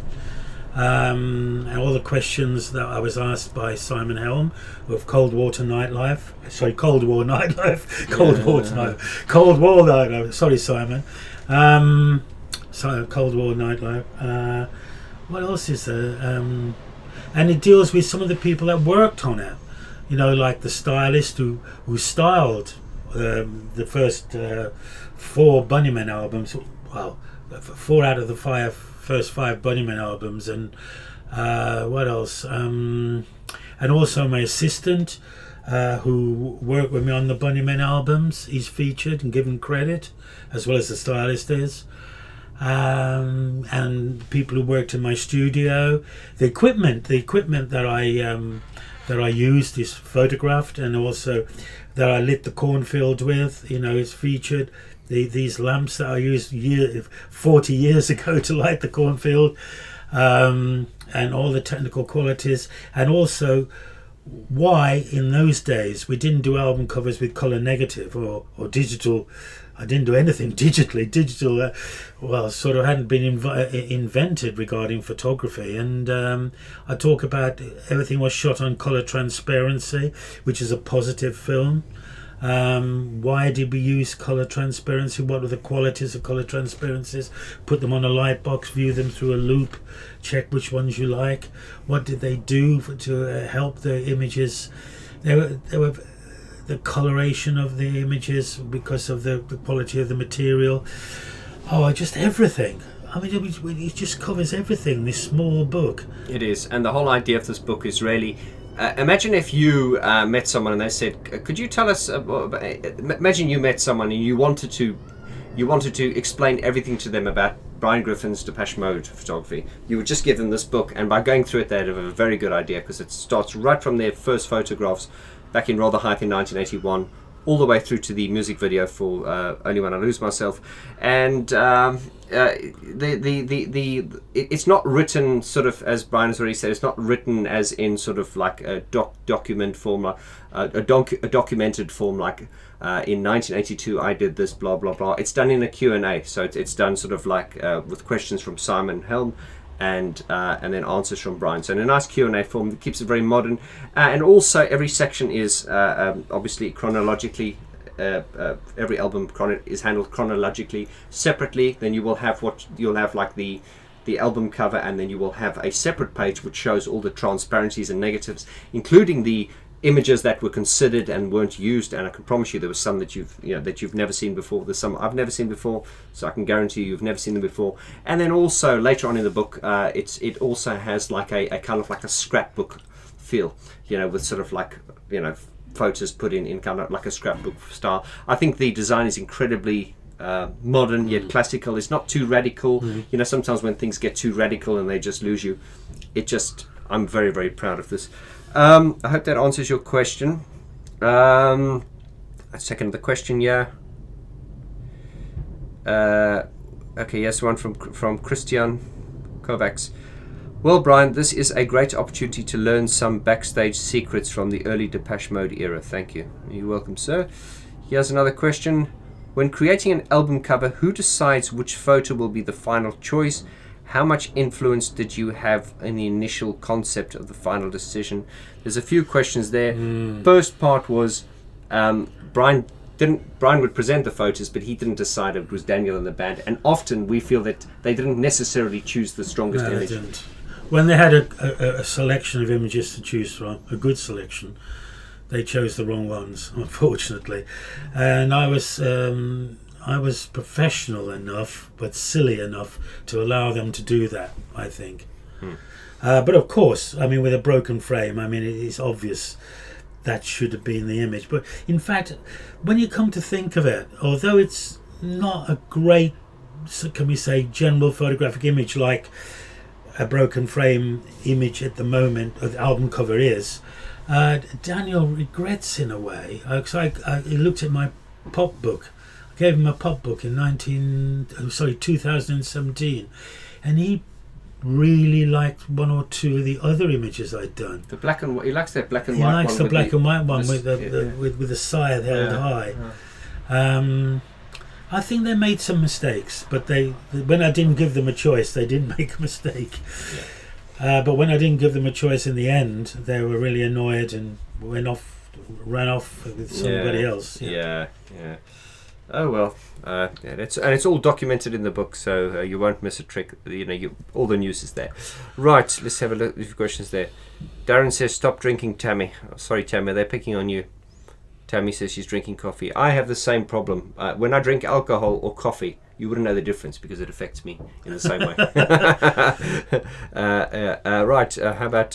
And all the questions that I was asked by Simon Helm of Cold War Nightlife. Cold War Nightlife. Sorry, Simon. Cold War Nightlife. What else is there? And it deals with some of the people that worked on it. Like the stylist who styled the first 4 Bunnymen albums. Well, 4 out of the first 5 Bunnymen albums. And what else? And also my assistant, who worked with me on the Bunnymen albums. He's featured and given credit, as well as the stylist is. And people who worked in my studio, the equipment that I used is photographed, and also that I lit the cornfield with, is featured. These lamps that I used 40 years ago to light the cornfield, and all the technical qualities, and also why in those days we didn't do album covers with color negative or digital I didn't do anything digitally. Digital, sort of hadn't been invented regarding photography. And I talk about everything was shot on color transparency, which is a positive film. Why did we use color transparency? What were the qualities of color transparencies? Put them on a light box, view them through a loop, check which ones you like. What did they do to help the images? They were the coloration of the images because of the quality of the material. Just everything. I mean, it just covers everything, this small book. It is, and the whole idea of this book is really, imagine if you met someone and they said, could you tell us, imagine you met someone and you wanted to explain everything to them about Brian Griffin's Depeche Mode photography. You would just give them this book, and by going through it they'd have a very good idea, because it starts right from their first photographs back in Rather Height in 1981, all the way through to the music video for Only When I Lose Myself. And it's not written sort of, as Brian has already said, it's not written as in sort of like a document form, a documented form, like in 1982 I did this, blah blah blah. It's done in a Q&A, so it's done sort of like with questions from Simon Helm and then answers from Brian. So in a nice Q&A form that keeps it very modern, and also every section is obviously chronologically. Every album is handled chronologically separately. Then you will have like the album cover, and then you will have a separate page which shows all the transparencies and negatives, including the images that were considered and weren't used. And I can promise you there were some that you've never seen before. There's some I've never seen before, so I can guarantee you've never seen them before. And then also later on in the book, it also has like a kind of like a scrapbook feel, with sort of like photos put in kind of like a scrapbook style. I think the design is incredibly modern yet classical. It's not too radical. Sometimes when things get too radical and they just lose you, I'm very, very proud of this. I hope that answers your question. A second the question, yeah. Okay, yes, one from Christian Kovacs. Well, Brian, this is a great opportunity to learn some backstage secrets from the early Depeche Mode era. Thank you. You're welcome, sir. Here's another question. When creating an album cover, who decides which photo will be the final choice? How much influence did you have in the initial concept of the final decision? There's a few questions there. First part was Brian would present the photos, but he didn't decide. It was Daniel and the band. And often we feel that they didn't necessarily choose the strongest image. They didn't. When they had a selection of images to choose from, a good selection, they chose the wrong ones, unfortunately. And I was professional enough, but silly enough, to allow them to do that, I think. But of course, I mean, with a broken frame, I mean, it is obvious that should have been the image. But in fact, when you come to think of it, although it's not a great, can we say, general photographic image like a broken frame image at the moment, or the album cover is, Daniel regrets in a way. He looked at my pop book. I gave him a pop book in 2017, and he really liked one or two of the other images I'd done. The black and white. He likes that black and white one. He likes the black and white one with the side held high. Yeah. I think they made some mistakes, but when I didn't give them a choice, they didn't make a mistake. Yeah. But when I didn't give them a choice in the end, they were really annoyed and ran off with somebody else. Yeah. Oh well, it's all documented in the book, so you won't miss a trick. All the news is there. Right, let's have a look. A few questions there. Darren says, "Stop drinking, Tammy." Oh, sorry, Tammy, they're picking on you. Tammy says she's drinking coffee. I have the same problem. When I drink alcohol or coffee, you wouldn't know the difference because it affects me in the same way. Right, how about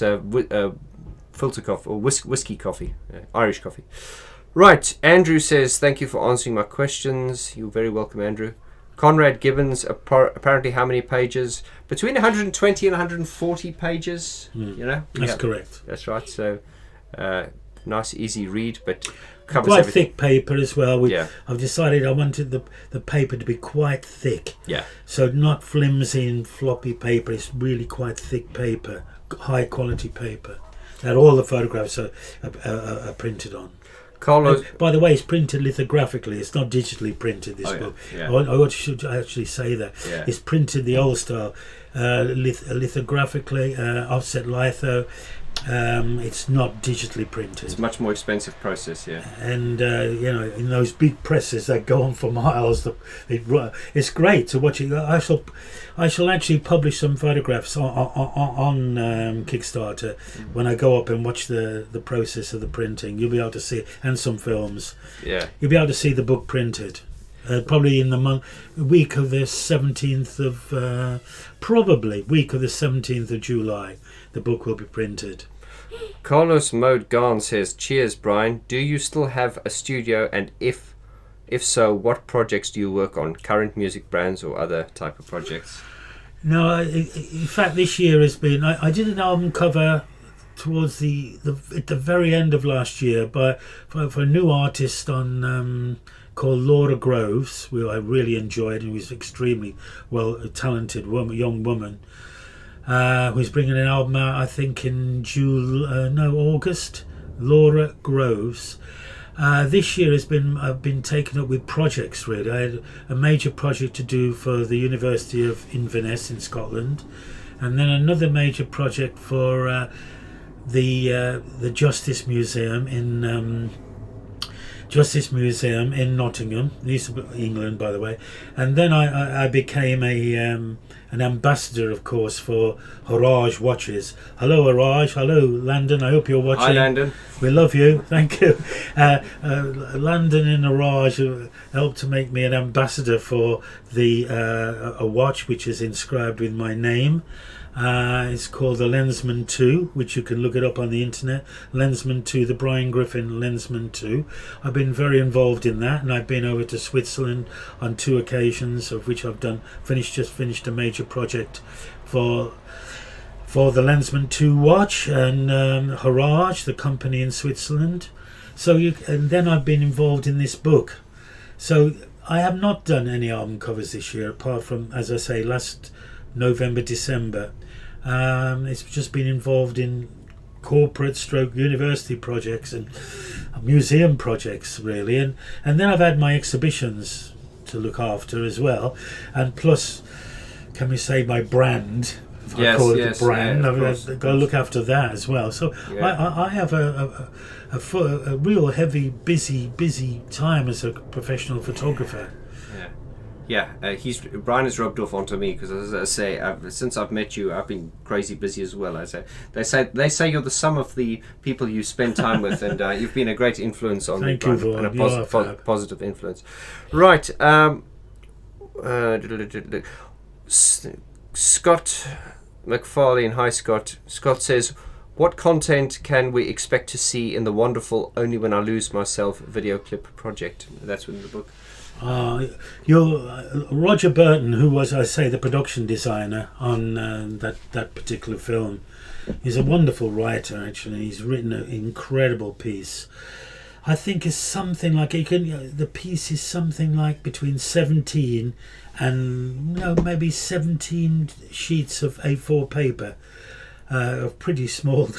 filter coffee or whiskey coffee, Irish coffee? Right, Andrew says, thank you for answering my questions. You're very welcome, Andrew. Conrad Gibbons, apparently how many pages? Between 120 and 140 pages, That's correct. That's right, so nice, easy read, but covers quite everything. Thick paper as well. I've decided I wanted the paper to be quite thick. Yeah. So not flimsy and floppy paper. It's really quite thick paper, high quality paper that all the photographs are printed on. Carlos, By the way, it's printed lithographically. It's not digitally printed. This book. Yeah. I should actually say that. Yeah. It's printed the old style, lithographically, offset litho. It's not digitally printed. It's a much more expensive process, yeah. And in those big presses that go on for miles, it's great to watch it. I shall actually publish some photographs on Kickstarter when I go up and watch the process of the printing. You'll be able to see it, and some films. Yeah. You'll be able to see the book printed. Probably in the week of the 17th of July, the book will be printed. Carlos Mode Garn says, "Cheers, Brian. Do you still have a studio, and if so, what projects do you work on? Current music brands or other type of projects?" No, in fact, this year has been. I did an album cover towards at the very end of last year for a new artist called Laura Groves, who I really enjoyed, and was extremely talented young woman. Who's bringing an album out, I think, in August. Laura Groves. This year I've been taken up with projects. Really, I had a major project to do for the University of Inverness in Scotland, and then another major project for the Justice Museum in Nottingham, East England, by the way. And then I became an ambassador, of course, for Haraj watches. Hello, Haraj. Hello, Landon. I hope you're watching. Hi, Landon. We love you. Thank you. Landon and Haraj helped to make me an ambassador for a watch which is inscribed with my name. It's called the Lensman 2, which you can look it up on the internet. Lensman 2, the Brian Griffin Lensman 2. I've been very involved in that, and I've been over to Switzerland on 2 occasions, of which I've just finished a major project for the Lensman 2 watch, and Haraj, the company in Switzerland. And then I've been involved in this book. So I have not done any album covers this year, apart from, as I say, last November, December. It's just been involved in corporate / university projects and museum projects, really, and then I've had my exhibitions to look after as well, and plus, can we say, my brand, if I call it a brand, I've got to look after that as well. So I have a real heavy busy time as a professional photographer. Brian has rubbed off onto me, because, as I say, since I've met you, I've been crazy busy as well. They say you're the sum of the people you spend time with, and you've been a great influence on me, Brian, and a positive influence. Right, Scott McFarlane. Hi, Scott. Scott says, "What content can we expect to see in the wonderful Only When I Lose Myself video clip project?" That's in the book. Roger Burton, who was, I say, the production designer on that particular film, is a wonderful writer. Actually, he's written an incredible piece. I think it's something like the piece is something like between 17 and maybe 17 sheets of A4 paper, of pretty small.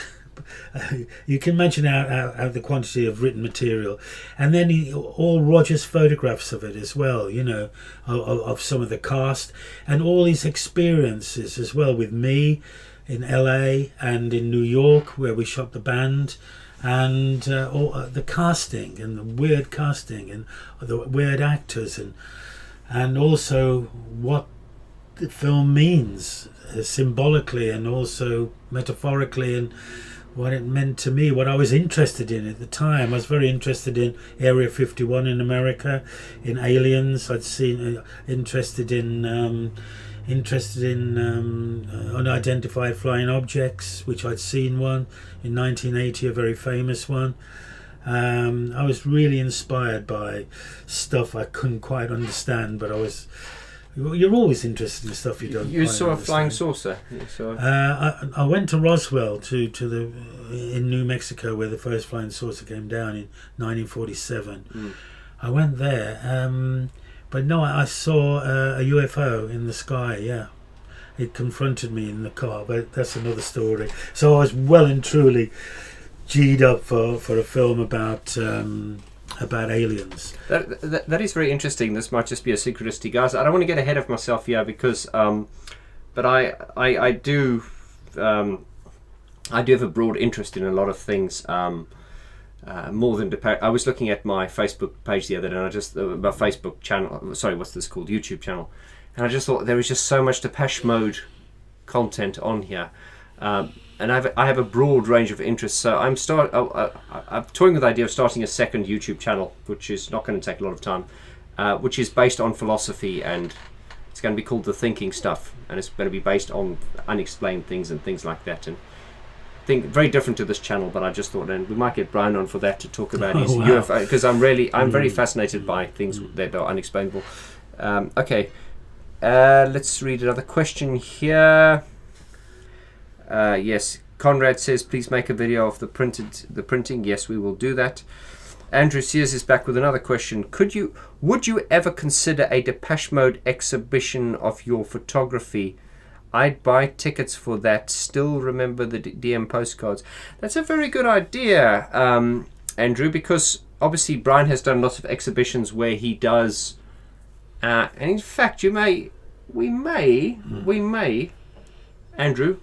You can imagine how the quantity of written material, and then all Roger's photographs of it as well, of some of the cast, and all his experiences as well with me in LA and in New York, where we shot the band, and all the casting and the weird casting and the weird actors, and also what the film means symbolically and also metaphorically, and what it meant to me, what I was interested in at the time. I was very interested in Area 51 in America, in aliens. I'd seen interested in unidentified flying objects, which I'd seen one in 1980, a very famous one. I was really inspired by stuff I couldn't quite understand, but you're always interested in stuff you don't. You saw a flying saucer. I went to Roswell in New Mexico, where the first flying saucer came down in 1947. I went there, but no, I saw a UFO in the sky. Yeah, it confronted me in the car, but that's another story. So I was well and truly G'd up for a film about aliens. That is very interesting. This might just be a synchronicity, guys. I don't want to get ahead of myself here because, but I do have a broad interest in a lot of things. More than Depeche. I was looking at my Facebook page the other day, and my Facebook channel. Sorry, what's this called? YouTube channel. And I just thought there was just so much Depeche Mode content on here, and I have a broad range of interests. So I'm toying with the idea of starting a second YouTube channel, which is not going to take a lot of time, which is based on philosophy, and it's going to be called The Thinking Stuff, and it's going to be based on unexplained things and things like that. And very different to this channel, but I just thought, and we might get Brian on for that to talk about his UFO, because I'm very fascinated by things that are unexplainable. Okay. Let's read another question here. Yes, Conrad says, please make a video of the printing. Yes, we will do that. Andrew Sears is back with another question. Would you ever consider a Depeche Mode exhibition of your photography? I'd buy tickets for that. Still remember the DM postcards. That's a very good idea, Andrew, because obviously Brian has done lots of exhibitions where he does. And in fact, we may, Andrew,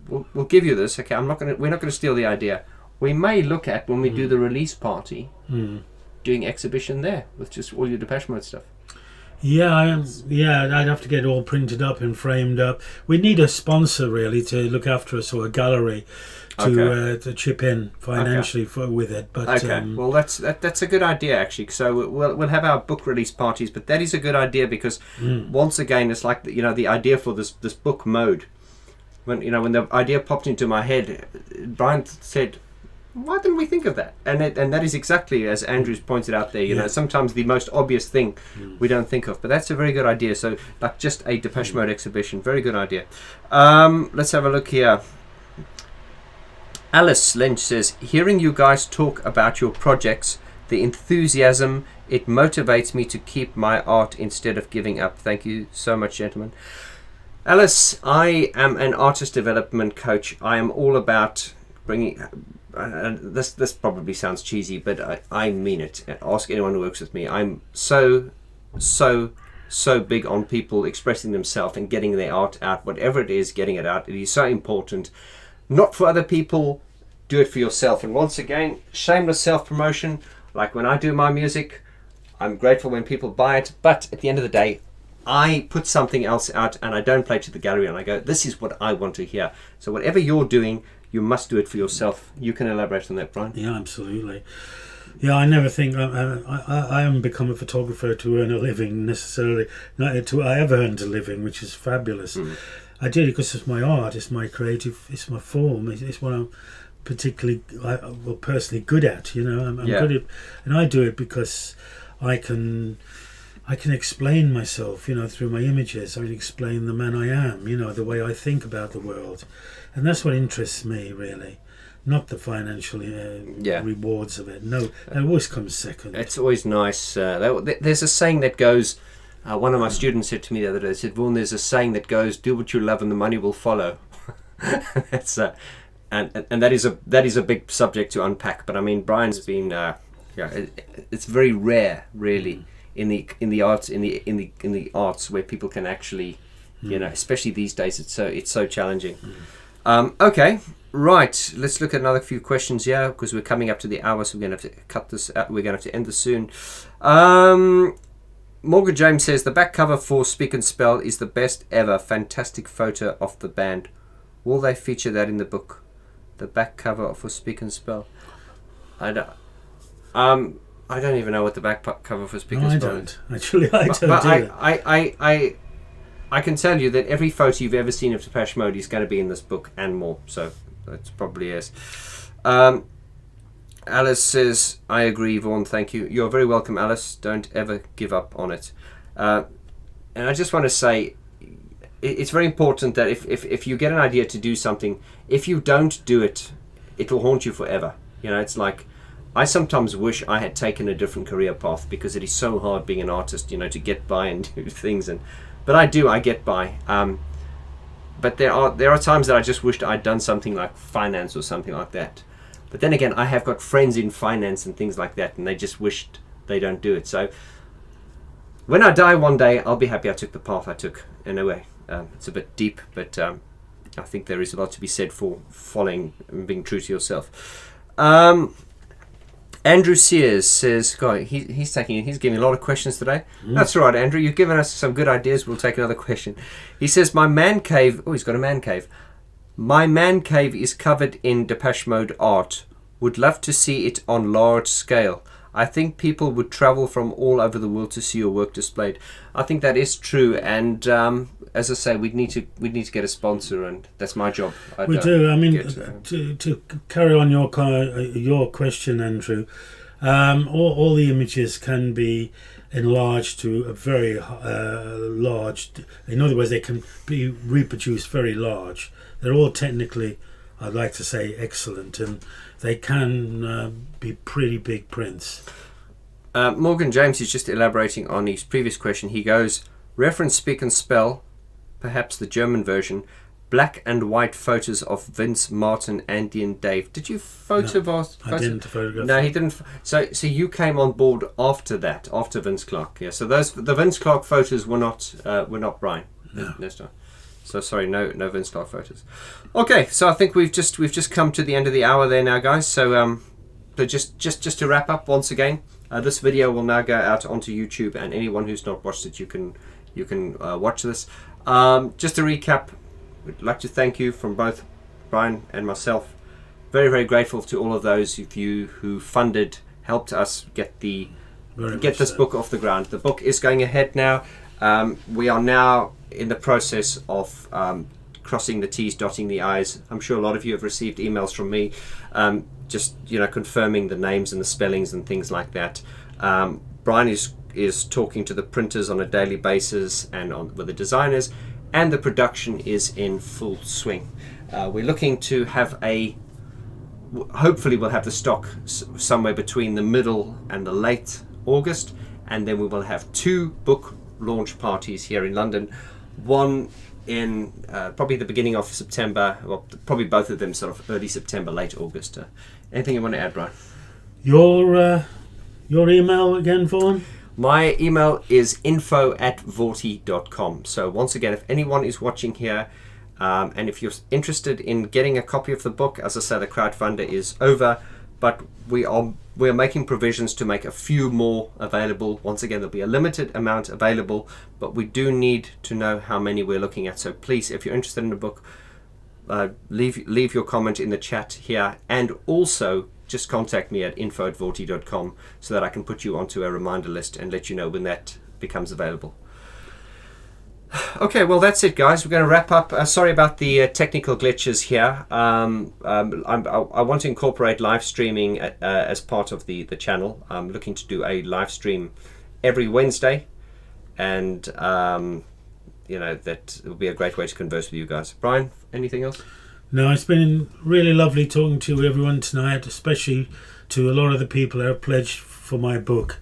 we'll give you this. Okay, we're not gonna steal the idea. We may look at when we do the release party, doing exhibition there with just all your Depeche Mode stuff. Yeah, I'd have to get it all printed up and framed up. We need a sponsor really to look after us, or a gallery to chip in financially with it. But well, that's a good idea actually. So we'll have our book release parties, but that is a good idea because once again, it's like the idea for this book mode. When the idea popped into my head, Brian said, why didn't we think of that? And that is exactly as Andrew's pointed out there. Sometimes the most obvious thing we don't think of, but that's a very good idea. So like just a Depeche Mode exhibition, very good idea. Let's have a look here. Alice Lynch says, hearing you guys talk about your projects, the enthusiasm, it motivates me to keep my art instead of giving up. Thank you so much, gentlemen. Alice, I am an artist development coach. I am all about bringing... this probably sounds cheesy, but I mean it. Ask anyone who works with me. I'm so big on people expressing themselves and getting their art out, whatever it is, getting it out. It is so important. Not for other people, do it for yourself. And once again, shameless self-promotion. Like when I do my music, I'm grateful when people buy it, but at the end of the day, I put something else out and I don't play to the gallery and I go, this is what I want to hear. So whatever you're doing, you must do it for yourself. You can elaborate on that, Brian. Yeah, absolutely. Yeah, I never think I haven't become a photographer to earn a living necessarily. I have earned a living, which is fabulous. I did it because it's my art, it's my creative, it's my form, it's what I'm particularly, personally good at. I'm good at, and I do it because I can explain myself, through my images. I can explain the man I am, the way I think about the world, and that's what interests me really. Not the financial rewards of it. No, that always comes second. It's always nice. There's a saying that goes. One of my students said to me the other day, said, "Vaughan, there's a saying that goes, do what you love and the money will follow." That's and that is a big subject to unpack. But I mean, Brian's been it's very rare, really, in the arts where people can actually, especially these days, it's so challenging. Okay, right. Let's look at another few questions here because we're coming up to the hour, so we're going to have to cut this out. We're going to have to end this soon. Morgan James says, the back cover for Speak and Spell is the best ever. Fantastic photo of the band. Will they feature that in the book? The back cover for Speak and Spell. I don't even know what the back cover for Speak and Spell is. Actually, I don't. I can tell you that every photo you've ever seen of Depeche Mode is going to be in this book and more. So that's probably is. Alice says, I agree, Vaughan, thank you. You're very welcome, Alice. Don't ever give up on it. And I just want to say, it's very important that if you get an idea to do something, if you don't do it, it will haunt you forever. It's like, I sometimes wish I had taken a different career path because it is so hard being an artist, to get by and do things. But I get by. But there are times that I just wished I'd done something like finance or something like that. But then again, I have got friends in finance and things like that, and they just wished they don't do it. So when I die one day, I'll be happy I took the path I took. In a way, it's a bit deep, but I think there is a lot to be said for following and being true to yourself. Andrew Sears says, God, he's giving a lot of questions today. That's all right, Andrew. You've given us some good ideas. We'll take another question. He says, my man cave. Oh, he's got a man cave. My man cave is covered in Depeche Mode art. Would love to see it on large scale. I think people would travel from all over the world to see your work displayed. I think that is true, and as I say, we need to get a sponsor, and that's my job. We do. I mean, to carry on your question, Andrew, all the images can be enlarged to a very large. In other words, they can be reproduced very large. They're all technically, I'd like to say, excellent, and they can be pretty big prints. Morgan James is just elaborating on his previous question. He goes, reference Speak and Spell, perhaps the German version, black and white photos of Vince, Martin, Andy and Dave. Did you photograph? No, I didn't photograph. No, he didn't. So you came on board after that, after Vince Clarke. Yeah. So the Vince Clarke photos were not Brian. No. So sorry, no Vince Clarke photos. Okay, so I think we've just come to the end of the hour there now, guys. So just to wrap up once again, this video will now go out onto YouTube, and anyone who's not watched it, you can watch this. Just to recap, we'd like to thank you from both Brian and myself. Very, very grateful to all of those of you who funded, helped us get this book off the ground. The book is going ahead now. We are now in the process of crossing the T's, dotting the I's. I'm sure a lot of you have received emails from me, just confirming the names and the spellings and things like that. Brian is talking to the printers on a daily basis and with the designers, and the production is in full swing. We're looking to have hopefully we'll have the stock somewhere between the middle and the late August, and then we will have 2 book launch parties here in London. One in probably the beginning of September, well, probably both of them sort of early September, late August. Anything you want to add, Brian? Your email again, Vaughan? My email is info@vorti.com. So once again, if anyone is watching here, and if you're interested in getting a copy of the book, as I say, the crowdfunder is over, but we're making provisions to make a few more available. Once again, there'll be a limited amount available, but we do need to know how many we're looking at. So please, if you're interested in the book, leave your comment in the chat here, and also just contact me at info@vorti.com so that I can put you onto a reminder list and let you know when that becomes available. Okay, well that's it, guys. We're going to wrap up. Sorry about the technical glitches here. I want to incorporate live streaming as part of the channel. I'm looking to do a live stream every Wednesday, and that will be a great way to converse with you guys. Brian, anything else? No, it's been really lovely talking to everyone tonight, especially to a lot of the people that have pledged for my book.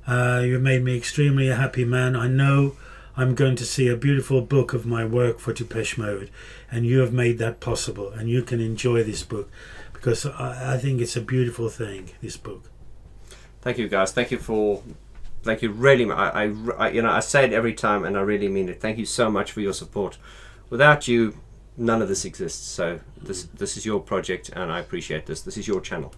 You've made me extremely a happy man. I know I'm going to see a beautiful book of my work for Depeche Mode, and you have made that possible, and you can enjoy this book, because I think it's a beautiful thing, this book. Thank you, guys. Thank you really. I say it every time, and I really mean it. Thank you so much for your support. Without you, none of this exists. So this is your project, and I appreciate this. This is your channel.